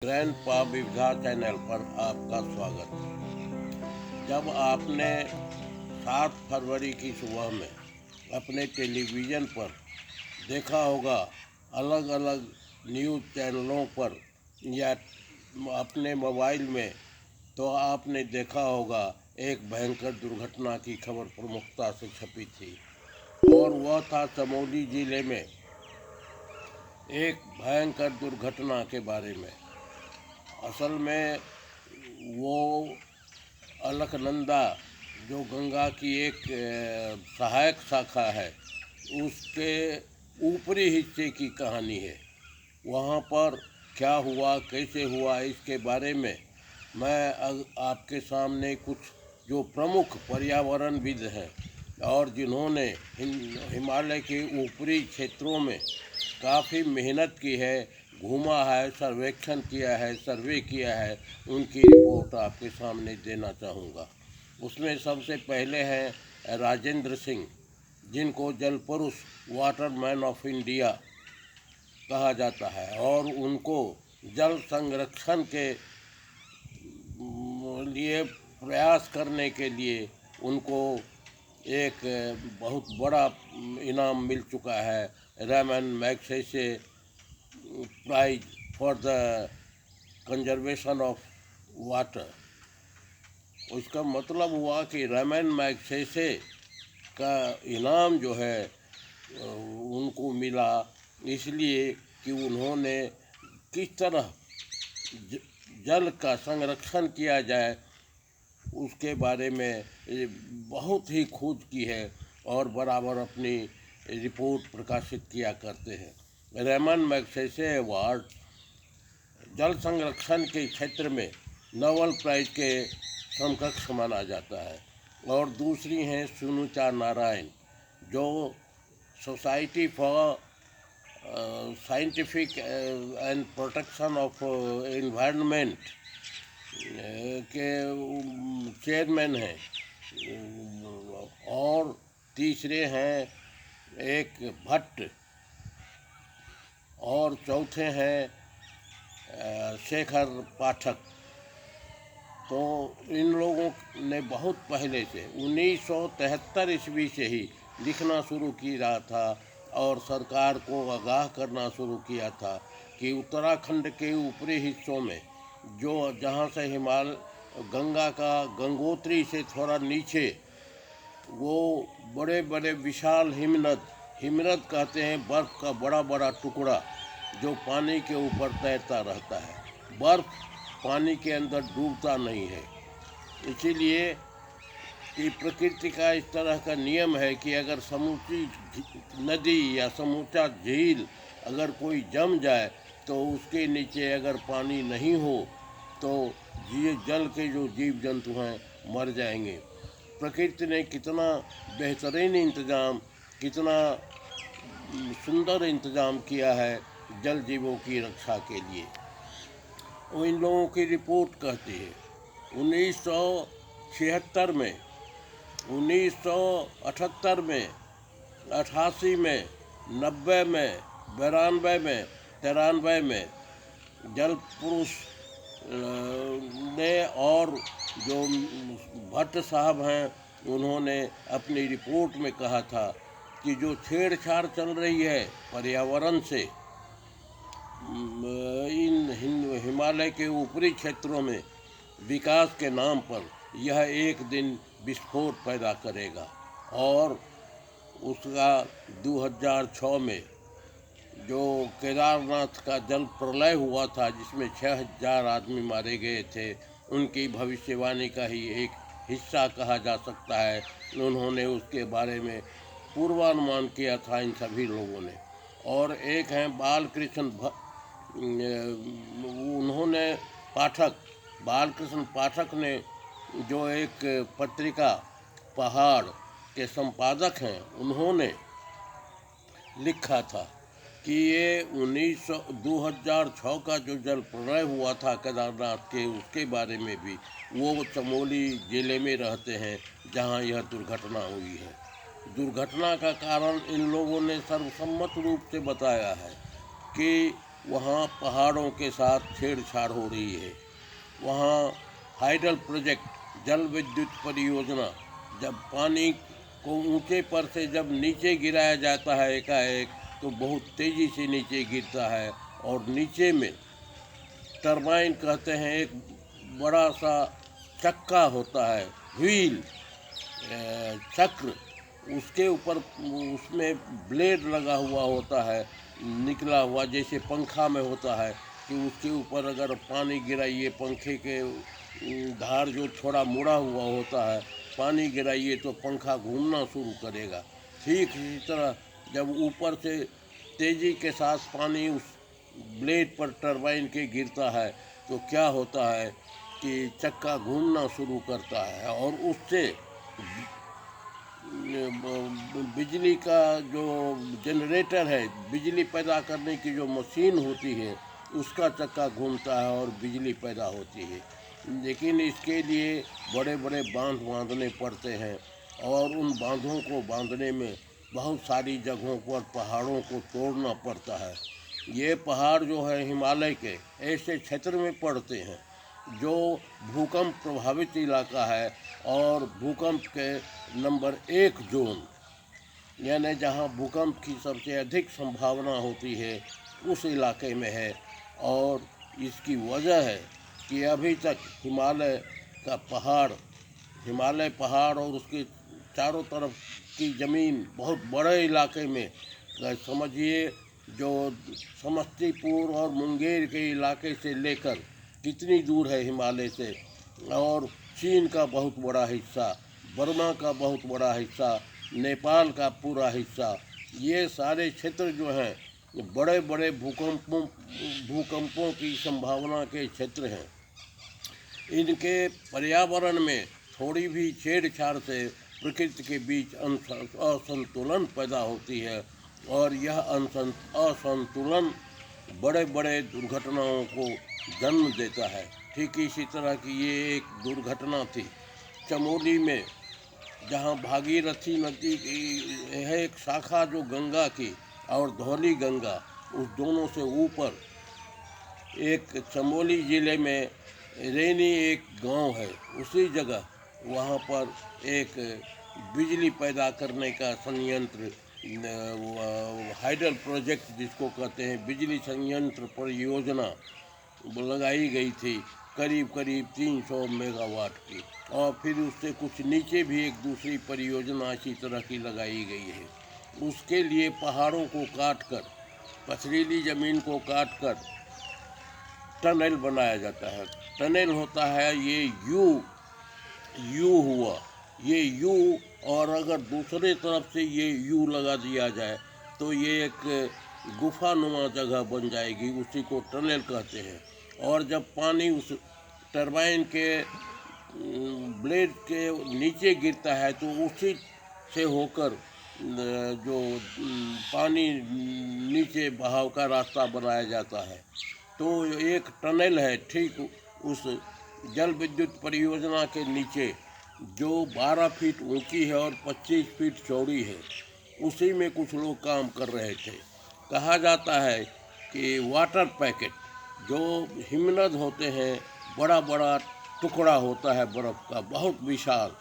Grandpa विविधा channel पर आपका स्वागत। जब आपने 7 फरवरी की सुबह में अपने टेलीविज़न पर देखा होगा, अलग अलग न्यूज़ चैनलों पर या अपने मोबाइल में, तो आपने देखा होगा एक भयंकर दुर्घटना की खबर प्रमुखता से छपी थी। और वह था चमोली जिले में एक भयंकर दुर्घटना के बारे में। असल में वो अलकनंदा, जो गंगा की एक सहायक शाखा है, उसके ऊपरी हिस्से की कहानी है। वहाँ पर क्या हुआ, कैसे हुआ, इसके बारे में मैं आपके सामने कुछ जो प्रमुख पर्यावरणविद हैं और जिन्होंने हिमालय के ऊपरी क्षेत्रों में काफ़ी मेहनत की है, घूमा है, सर्वेक्षण किया है, सर्वे किया है, उनकी रिपोर्ट आपके सामने देना चाहूँगा। उसमें सबसे पहले हैं राजेंद्र सिंह, जिनको जल पुरुष, वाटरमैन ऑफ इंडिया कहा जाता है, और उनको जल संरक्षण के लिए प्रयास करने के लिए उनको एक बहुत बड़ा इनाम मिल चुका है, Ramon Magsaysay prize for the conservation of water. उसका मतलब हुआ कि रैमन मैग्सेसे का इनाम जो है उनको मिला इसलिए कि उन्होंने किस तरह जल का संरक्षण किया जाए उसके बारे में बहुत ही खोज की है और बराबर अपनी रिपोर्ट प्रकाशित किया करते हैं। रैमन मैग्सेसे अवार्ड जल संरक्षण के क्षेत्र में नोबेल प्राइज के समकक्ष माना जाता है। और दूसरी हैं सुनुचा नारायण, जो society for scientific and protection of environment के चेयरमैन हैं। और तीसरे हैं एक भट्ट, और चौथे हैं शेखर पाठक। तो इन लोगों ने बहुत पहले से 1973 ईस्वी से ही लिखना शुरू किया था और सरकार को आगाह करना शुरू किया था कि उत्तराखंड के ऊपरी हिस्सों में जो जहाँ से गंगा का गंगोत्री से थोड़ा नीचे वो बड़े बड़े विशाल हिमनद कहते हैं, बर्फ़ का बड़ा बड़ा टुकड़ा जो पानी के ऊपर तैरता रहता है। बर्फ़ पानी के अंदर डूबता नहीं है। इसीलिए कि प्रकृति का इस तरह का नियम है कि अगर समूची नदी या समूचा झील अगर कोई जम जाए तो उसके नीचे अगर पानी नहीं हो तो जल के जो जीव जंतु हैं मर जाएंगे। प्रकृति ने कितना बेहतरीन इंतज़ाम, कितना सुंदर इंतज़ाम किया है जल जीवों की रक्षा के लिए। वो इन लोगों की रिपोर्ट कहती है 1976 में, 1978 में, 88 में, 90 में, 92 में, 93 में जल पुरुष ने और जो भट्ट साहब हैं उन्होंने अपनी रिपोर्ट में कहा था कि जो छेड़छाड़ चल रही है पर्यावरण से इन हिमालय के ऊपरी क्षेत्रों में विकास के नाम पर, यह एक दिन विस्फोट पैदा करेगा। और उसका 2006 में जो केदारनाथ का जल प्रलय हुआ था जिसमें 6000 आदमी मारे गए थे, उनकी भविष्यवाणी का ही एक हिस्सा कहा जा सकता है। उन्होंने उसके बारे में पूर्वानुमान किया था इन सभी लोगों ने। और एक हैं बालकृष्ण उन्होंने बालकृष्ण पाठक ने, जो एक पत्रिका पहाड़ के संपादक हैं, उन्होंने लिखा था कि ये 2006 का जो जल प्रलय हुआ था केदारनाथ के, उसके बारे में भी वो चमोली ज़िले में रहते हैं जहां यह दुर्घटना हुई है। दुर्घटना का कारण इन लोगों ने सर्वसम्मत रूप से बताया है कि वहाँ पहाड़ों के साथ छेड़छाड़ हो रही है। वहाँ हाइडल प्रोजेक्ट जल विद्युत परियोजना, जब पानी को ऊंचे पर से जब नीचे गिराया जाता है एकाएक, तो बहुत तेज़ी से नीचे गिरता है और नीचे में टरबाइन कहते हैं, एक बड़ा सा चक्का होता है, व्हील, चक्र, उसके ऊपर उसमें ब्लेड लगा हुआ होता है, निकला हुआ, जैसे पंखा में होता है कि उसके ऊपर अगर पानी गिराइए, पंखे के धार जो थोड़ा मुड़ा हुआ होता है, पानी गिराइए तो पंखा घूमना शुरू करेगा। ठीक इसी तरह जब ऊपर से तेज़ी के साथ पानी उस ब्लेड पर टरबाइन के गिरता है तो क्या होता है कि चक्का घूमना शुरू करता है और उससे बिजली का जो जनरेटर है, बिजली पैदा करने की जो मशीन होती है, उसका चक्का घूमता है और बिजली पैदा होती है। लेकिन इसके लिए बड़े बड़े बांध बांधने पड़ते हैं और उन बांधों को बांधने में बहुत सारी जगहों पर पहाड़ों को तोड़ना पड़ता है। ये पहाड़ जो है हिमालय के ऐसे क्षेत्र में पड़ते हैं जो भूकंप प्रभावित इलाका है और भूकंप के नंबर 1 जोन, यानी जहाँ भूकंप की सबसे अधिक संभावना होती है, उस इलाके में है। और इसकी वजह है कि अभी तक हिमालय पहाड़ और उसके चारों तरफ की ज़मीन बहुत बड़े इलाके में, समझिए जो समस्तीपुर और मुंगेर के इलाके से लेकर कितनी दूर है हिमालय से, और चीन का बहुत बड़ा हिस्सा, बर्मा का बहुत बड़ा हिस्सा, नेपाल का पूरा हिस्सा, ये सारे क्षेत्र जो हैं बड़े बड़े भूकंपों की संभावना के क्षेत्र हैं। इनके पर्यावरण में थोड़ी भी छेड़छाड़ से प्रकृति के बीच असंतुलन पैदा होती है और यह असंतुलन बड़े बड़े दुर्घटनाओं को जन्म देता है। ठीक इसी तरह की ये एक दुर्घटना थी चमोली में, जहाँ भागीरथी नदी की है एक शाखा जो गंगा की और धौली गंगा, उस दोनों से ऊपर एक चमोली ज़िले में रेनी एक गांव है, उसी जगह वहाँ पर एक बिजली पैदा करने का संयंत्र, हाइडल प्रोजेक्ट जिसको कहते हैं, बिजली संयंत्र परियोजना लगाई गई थी, करीब करीब 300 मेगावाट की। और फिर उससे कुछ नीचे भी एक दूसरी परियोजना इसी तरह की लगाई गई है। उसके लिए पहाड़ों को काटकर, पथरीली ज़मीन को काटकर टनल बनाया जाता है। टनल होता है ये यू हुआ, ये यू, और अगर दूसरे तरफ से ये यू लगा दिया जाए तो ये एक गुफानुमा जगह बन जाएगी, उसी को टनल कहते हैं। और जब पानी उस टरबाइन के ब्लेड के नीचे गिरता है तो उसी से होकर जो पानी नीचे बहाव का रास्ता बनाया जाता है। तो एक टनल है ठीक उस जल विद्युत परियोजना के नीचे, जो 12 फीट ऊंची है और 25 फीट चौड़ी है, उसी में कुछ लोग काम कर रहे थे। कहा जाता है कि वाटर पैकेट जो हिमनद होते हैं, बड़ा बड़ा टुकड़ा होता है बर्फ़ का, बहुत विशाल,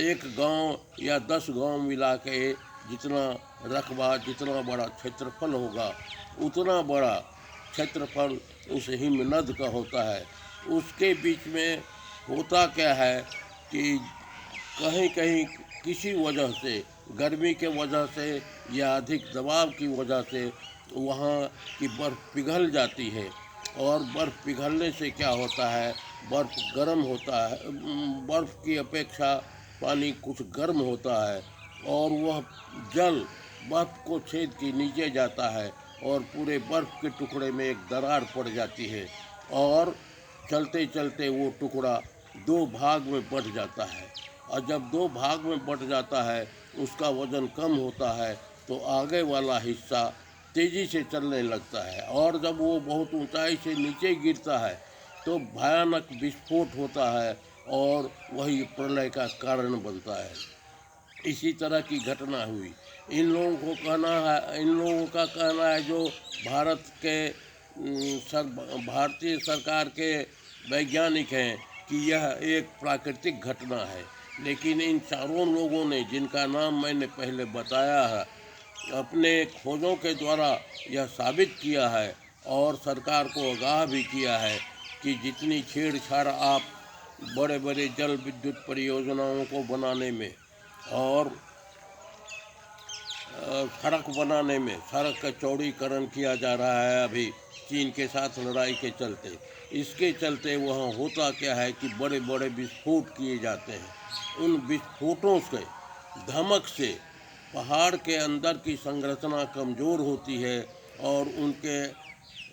एक गांव या 10 गांव मिला के जितना रकबा, जितना बड़ा क्षेत्रफल होगा, उतना बड़ा क्षेत्रफल उस हिमनद का होता है। उसके बीच में होता क्या है कि कहीं कहीं किसी वजह से, गर्मी के वजह से या अधिक दबाव की वजह से वहाँ की बर्फ़ पिघल जाती है, और बर्फ़ पिघलने से क्या होता है, बर्फ़ गर्म होता है, बर्फ़ की अपेक्षा पानी कुछ गर्म होता है, और वह जल बर्फ़ को छेद के नीचे जाता है और पूरे बर्फ़ के टुकड़े में एक दरार पड़ जाती है, और चलते चलते वो टुकड़ा 2 भाग में बँट जाता है। और जब 2 भाग में बँट जाता है, उसका वज़न कम होता है तो आगे वाला हिस्सा तेज़ी से चलने लगता है, और जब वो बहुत ऊंचाई से नीचे गिरता है तो भयानक विस्फोट होता है और वही प्रलय का कारण बनता है। इसी तरह की घटना हुई। इन लोगों का कहना है जो भारत के भारतीय सरकार के वैज्ञानिक हैं कि यह एक प्राकृतिक घटना है, लेकिन इन चारों लोगों ने, जिनका नाम मैंने पहले बताया है, अपने खोजों के द्वारा यह साबित किया है और सरकार को आगाह भी किया है कि जितनी छेड़छाड़ आप बड़े बड़े जल विद्युत परियोजनाओं को बनाने में और सड़क बनाने में, सड़क का चौड़ीकरण किया जा रहा है अभी चीन के साथ लड़ाई के चलते, इसके चलते वहाँ होता क्या है कि बड़े बड़े विस्फोट किए जाते हैं। उन विस्फोटों से, धमक से पहाड़ के अंदर की संरचना कमज़ोर होती है और उनके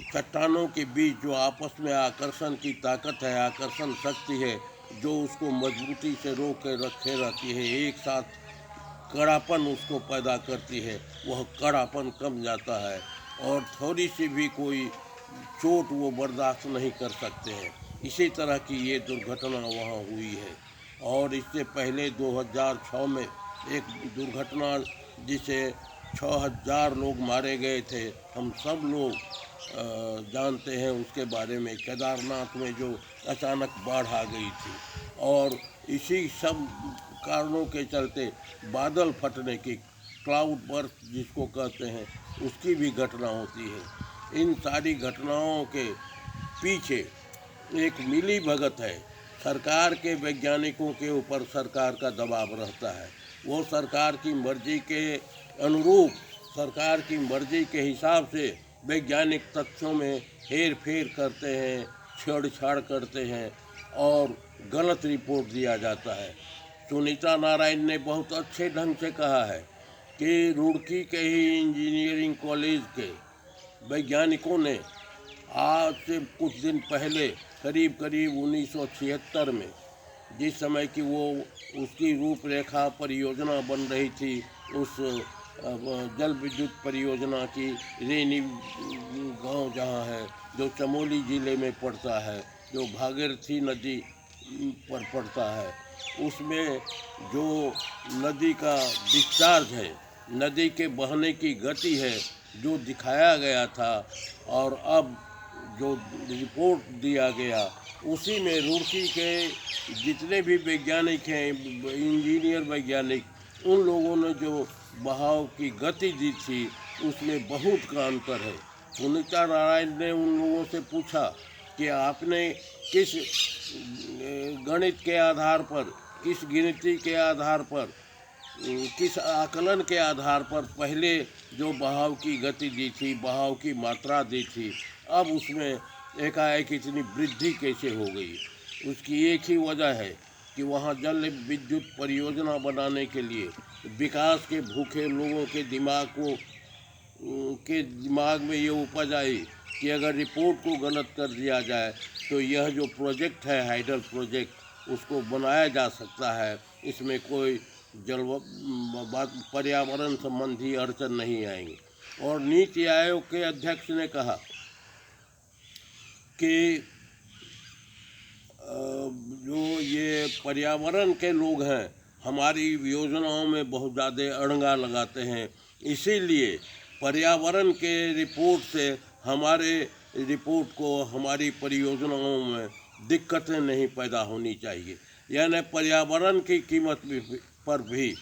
चट्टानों के बीच जो आपस में आकर्षण की ताकत है, आकर्षण शक्ति है, जो उसको मजबूती से रोक के रखे रहती है, एक साथ कड़ापन उसको पैदा करती है, वह कड़ापन कम जाता है और थोड़ी सी भी कोई चोट वो बर्दाश्त नहीं कर सकते हैं। इसी तरह की ये दुर्घटना वहाँ हुई है। और इससे पहले 2006 में एक दुर्घटना जिसे 6000 लोग मारे गए थे, हम सब लोग जानते हैं उसके बारे में। केदारनाथ में जो अचानक बाढ़ आ गई थी और इसी सब कारणों के चलते बादल फटने की, क्लाउड बर्स्ट जिसको कहते हैं, उसकी भी घटना होती है। इन सारी घटनाओं के पीछे एक मिली भगत है। सरकार के वैज्ञानिकों के ऊपर सरकार का दबाव रहता है, वो सरकार की मर्जी के अनुरूप, सरकार की मर्जी के हिसाब से वैज्ञानिक तथ्यों में हेर फेर करते हैं, छेड़छाड़ करते हैं और गलत रिपोर्ट दिया जाता है। सुनीता नारायण ने बहुत अच्छे ढंग से कहा है कि रुड़की के ही इंजीनियरिंग कॉलेज के वैज्ञानिकों ने आज से कुछ दिन पहले, करीब 1976 में, जिस समय की वो उसकी रूपरेखा परियोजना बन रही थी, उस जल विद्युत परियोजना की, रेनी गांव जहां है, जो चमोली ज़िले में पड़ता है, जो भागीरथी नदी पर पड़ता है, उसमें जो नदी का डिस्चार्ज है, नदी के बहने की गति है, जो दिखाया गया था और अब जो रिपोर्ट दिया गया, उसी में रुड़की के जितने भी वैज्ञानिक हैं, इंजीनियर वैज्ञानिक, उन लोगों ने जो बहाव की गति दी थी, उसमें बहुत का अंतर है। सुनीता नारायण ने उन लोगों से पूछा कि आपने किस गणित के आधार पर, किस गिनती के आधार पर, किस आकलन के आधार पर पहले जो बहाव की गति दी थी, बहाव की मात्रा दी थी, अब उसमें एकाएक इतनी वृद्धि कैसे हो गई? उसकी एक ही वजह है कि वहाँ जल विद्युत परियोजना बनाने के लिए विकास के भूखे लोगों के दिमाग में ये उपज आई कि अगर रिपोर्ट को गलत कर दिया जाए तो यह जो प्रोजेक्ट है, हाइडल प्रोजेक्ट, उसको बनाया जा सकता है, इसमें कोई पर्यावरण संबंधी अड़चन नहीं आएंगी। और नीति आयोग के अध्यक्ष ने कहा कि जो ये पर्यावरण के लोग हैं, हमारी योजनाओं में बहुत ज़्यादा अड़ंगा लगाते हैं, इसीलिए पर्यावरण के रिपोर्ट से हमारे रिपोर्ट को, हमारी परियोजनाओं में दिक्कतें नहीं पैदा होनी चाहिए। यानी पर्यावरण की कीमत पर भी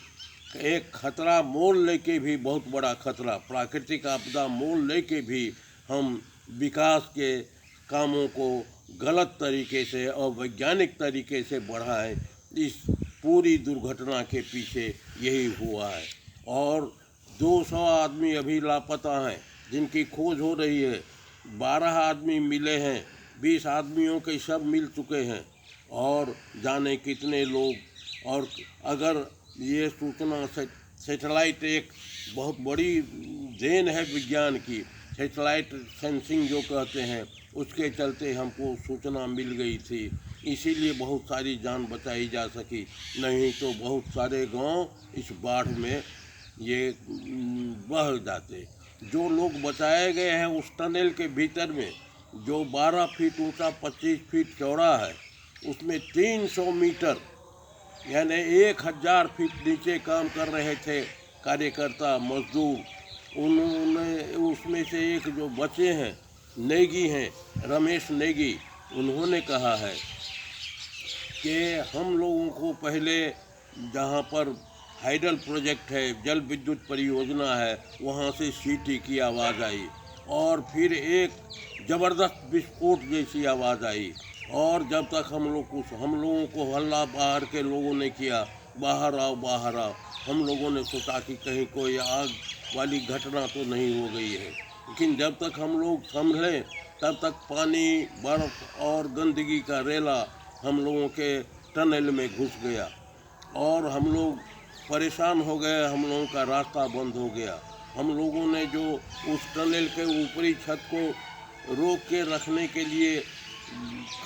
एक खतरा मोल लेके भी, बहुत बड़ा खतरा, प्राकृतिक आपदा मोल लेके भी हम विकास के कामों को गलत तरीके से और वैज्ञानिक तरीके से बढ़ाएं। इस पूरी दुर्घटना के पीछे यही हुआ है। और 200 आदमी अभी लापता हैं, जिनकी खोज हो रही है। 12 आदमी मिले हैं, 20 आदमियों के शव मिल चुके हैं और जाने कितने लोग। और अगर ये सूचना सैटेलाइट एक बहुत बड़ी देन है विज्ञान की, सैटेलाइट सेंसिंग जो कहते हैं, उसके चलते हमको सूचना मिल गई थी, इसीलिए बहुत सारी जान बचाई जा सकी, नहीं तो बहुत सारे गांव इस बाढ़ में ये बह जाते। जो लोग बचाए गए हैं उस टनल के भीतर में, जो 12 फीट ऊंचा 25 फीट चौड़ा है, उसमें 300 मीटर यानी 1000 फीट नीचे काम कर रहे थे कार्यकर्ता, मजदूर। उन्होंने उसमें से एक जो बचे हैं, नेगी हैं, रमेश नेगी, उन्होंने कहा है कि हम लोगों को पहले जहाँ पर हाइडल प्रोजेक्ट है, जल विद्युत परियोजना है, वहाँ से सीटी की आवाज़ आई और फिर एक ज़बरदस्त विस्फोट जैसी आवाज़ आई। और जब तक हम लोगों को हल्ला बाहर के लोगों ने किया, बाहर आओ बाहर आओ, हम लोगों ने सोचा कि कहीं कोई आग वाली घटना तो नहीं हो गई है। लेकिन जब तक हम लोग संभले तब तक पानी, बर्फ़ और गंदगी का रेला हम लोगों के टनल में घुस गया और हम लोग परेशान हो गए। हम लोगों का रास्ता बंद हो गया। हम लोगों ने जो उस टनल के ऊपरी छत को रोक के रखने के लिए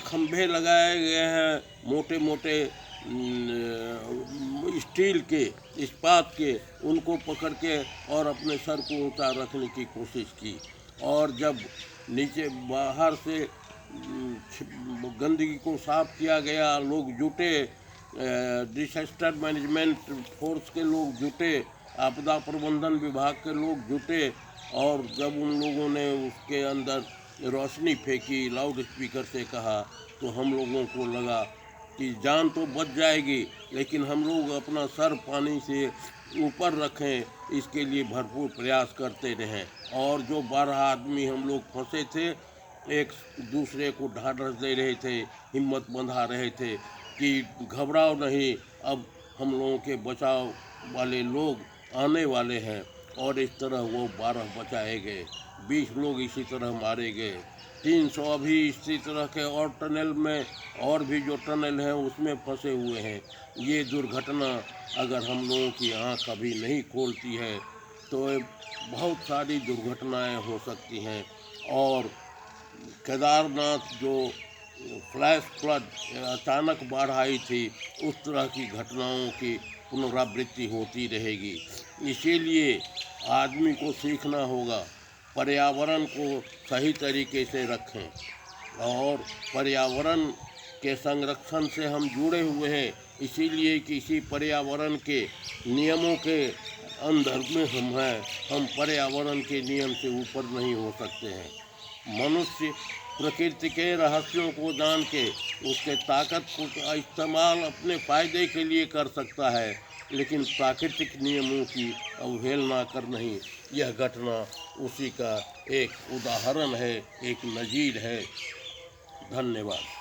खंभे लगाए गए हैं, मोटे मोटे स्टील के, इस्पात के, उनको पकड़ के और अपने सर को ऊंचा रखने की कोशिश की। और जब नीचे बाहर से गंदगी को साफ किया गया, लोग जुटे, डिसास्टर मैनेजमेंट फोर्स के लोग जुटे, आपदा प्रबंधन विभाग के लोग जुटे और जब उन लोगों ने उसके अंदर रोशनी फेंकी, लाउड स्पीकर से कहा, तो हम लोगों को लगा कि जान तो बच जाएगी, लेकिन हम लोग अपना सर पानी से ऊपर रखें, इसके लिए भरपूर प्रयास करते रहें। और जो 12 आदमी हम लोग फंसे थे, एक दूसरे को ढाढ़स दे रहे थे, हिम्मत बंधा रहे थे कि घबराओ नहीं, अब हम लोगों के बचाव वाले लोग आने वाले हैं। और इस तरह वो 12 बचाए गए, 20 लोग इसी तरह मारे गए, 300 अभी इसी तरह के और टनल में, और भी जो टनल हैं उसमें फंसे हुए हैं। ये दुर्घटना अगर हम लोगों की आँख अभी नहीं खोलती है तो बहुत सारी दुर्घटनाएं हो सकती हैं। और केदारनाथ जो फ्लैश फ्लड, अचानक बाढ़ आई थी, उस तरह की घटनाओं की पुनरावृत्ति होती रहेगी। इसीलिए आदमी को सीखना होगा, पर्यावरण को सही तरीके से रखें। और पर्यावरण के संरक्षण से हम जुड़े हुए हैं, इसीलिए किसी पर्यावरण के नियमों के अंदर में हम हैं। हम पर्यावरण के नियम से ऊपर नहीं हो सकते हैं। मनुष्य प्रकृति के रहस्यों को जान के उसके ताकत का इस्तेमाल अपने फ़ायदे के लिए कर सकता है, लेकिन प्राकृतिक नियमों की अवहेलना कर नहीं। यह घटना उसी का एक उदाहरण है, एक नज़ीर है। धन्यवाद।